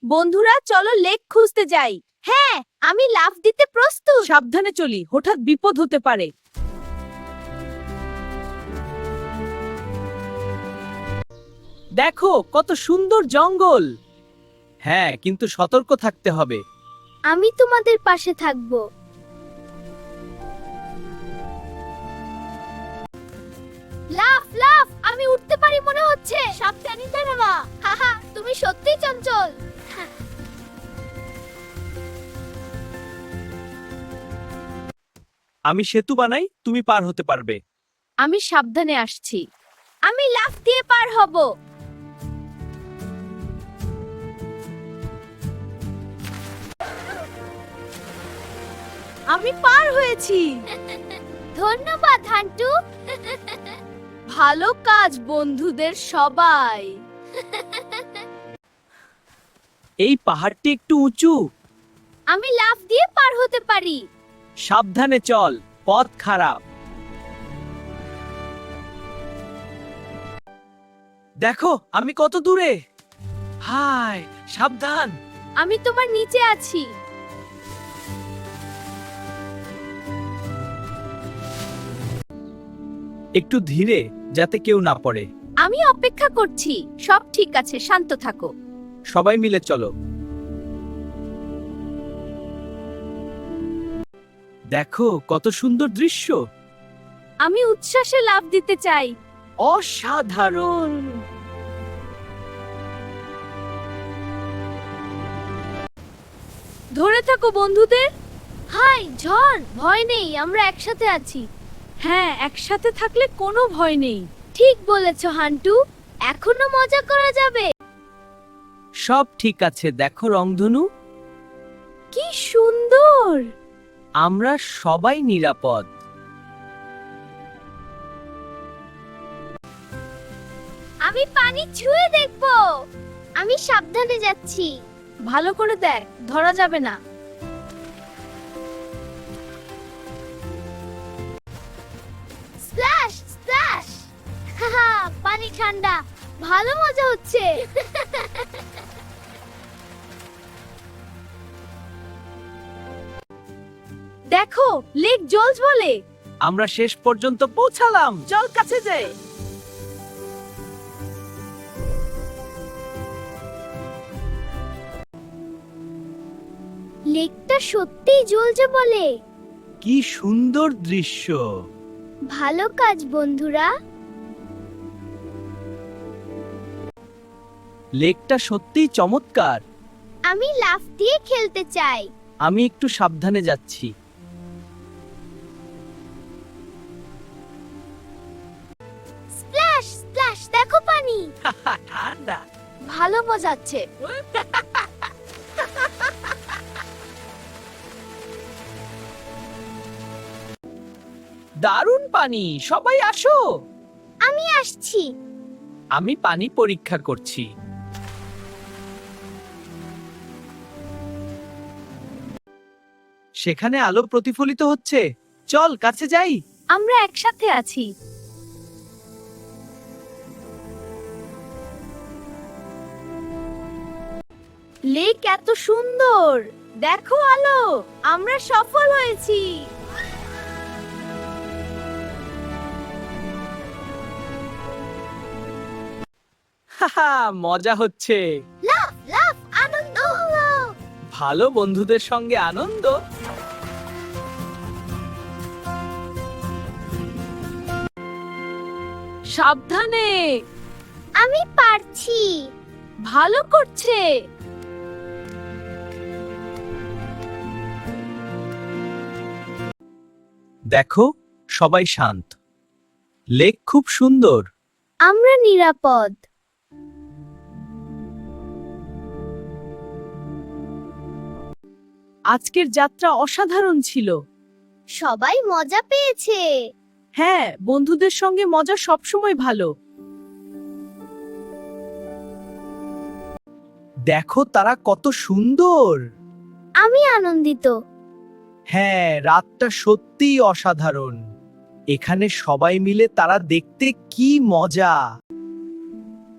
বন্ধুরা চলো লেক খুঁজতে যাই। হ্যাঁ, আমি লাফ দিতে প্রস্তুত। সাবধানে চলি, হঠাৎ বিপদ হতে পারে। দেখো কত সুন্দর জঙ্গল। হ্যাঁ, কিন্তু সতর্ক থাকতে হবে। আমি তোমাদের পাশে থাকব। লাফ লাফ, আমি উঠতে পারি মনে হচ্ছে। সাবধানে দাঁড়াবা। হাহা, তুমি সত্যিই চঞ্চল। আমি সেতু বানাই, তুমি পার হতে পারবে। আমি সাবধানে আসছি। আমি লাফ দিয়ে পার হব। আমি পার হয়েছি। ধন্যবাদ হান্টু। ভালো কাজ বন্ধুদের সবাই। এই পাহাড়টি একটু উঁচু। আমি লাফ দিয়ে পার হতে পারি। সাবধানে চল, পথ খারাপ। দেখো আমি কত দূরে। হায়, সাবধান। আমি তোমার নিচে আছি। একটু ধীরে, যাতে কেউ না পড়ে। আমি অপেক্ষা করছি। সব ঠিক আছে, শান্ত থাকো। সবাই মিলে চলো। দেখো কত সুন্দর দৃশ্য। আমি উচ্ছ্বাসে লাফ দিতে চাই। অসাধারণ। ধরে থাকো বন্ধুদের। হাই ঝড়, ভয় নেই, আমরা একসাথে আছি। হ্যাঁ, একসাথে থাকলে কোনো ভয় নেই। ঠিক বলেছো হান্টু, এখনো মজা করা যাবে। সব ঠিক আছে, দেখো রংধনু। কি সুন্দর। আমরা সবাই নিরাপদ। আমি পানি ছুঁয়ে দেখব। আমি সাবধানে যাচ্ছি। ভালো করে দেখ, ধরা যাবে না। Splash splash. হাহা, পানি ঠান্ডা, ভালো মজা হচ্ছে। দেখো, লেক জ্বলজ্বলে। আমরা শেষ পর্যন্ত পৌঁছালাম। চল কাছে যাই। লেকটা সত্যিই জ্বলছে বলে। কি সুন্দর দৃশ্য। ভালো কাজ বন্ধুরা। লেকটা সত্যিই চমৎকার। আমি লাফ দিয়ে খেলতে চাই। আমি একটু সাবধানে যাচ্ছি। স্প্ল্যাশ স্প্ল্যাশ, দেখো পানি। ঠান্ডা। ভালো মজাচ্ছে। দারুণ পানি, সবাই আসো। আমি আসছি। আমি পানি পরীক্ষা করছি। সেখানে আলো প্রতিফলিত হচ্ছে। চল কাছে যাই। আমরা একসাথে আছি। লেক এত সুন্দর, দেখো আলো। আমরা সফল হয়েছি। হাহা, মজা হচ্ছে। লাফ লাফ, আনন্দ হলো। ভালো বন্ধুদের সঙ্গে আনন্দ। সাবধানে। আমি পারছি। ভালো করছে। দেখো সবাই শান্ত। লেক খুব সুন্দর। আমরা নিরাপদ। আজকের যাত্রা অসাধারণ ছিল। সবাই মজা পেয়েছে। হ্যাঁ, বন্ধুদের সঙ্গে মজা সবসময় ভালো। দেখো তারা কত সুন্দর। আমি আনন্দিত। হ্যাঁ, রাতটা সত্যিই অসাধারণ। এখানে সবাই মিলে তারা দেখতে কি মজা।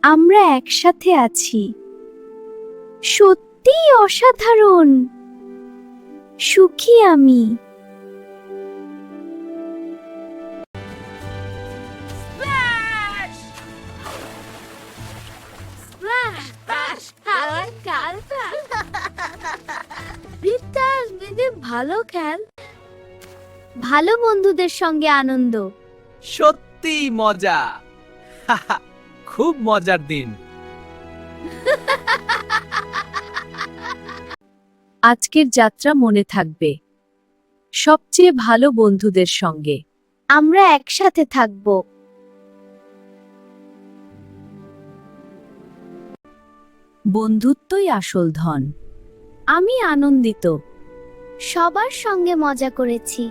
আমরা একসাথে আছি। সত্যি সত্যিই অসাধারণ। সুখী আমি। ভালো খেল। ভালো বন্ধুদের সঙ্গে আনন্দ। সত্যি মজা। খুব মজার দিন। আজকের যাত্রা মনে থাকবে সবচেয়ে ভালো বন্ধুদের সঙ্গে। আমরা একসাথে থাকব। বন্ধুত্বই আসল ধন। আমি আনন্দিত। সবার সঙ্গে মজা করেছি।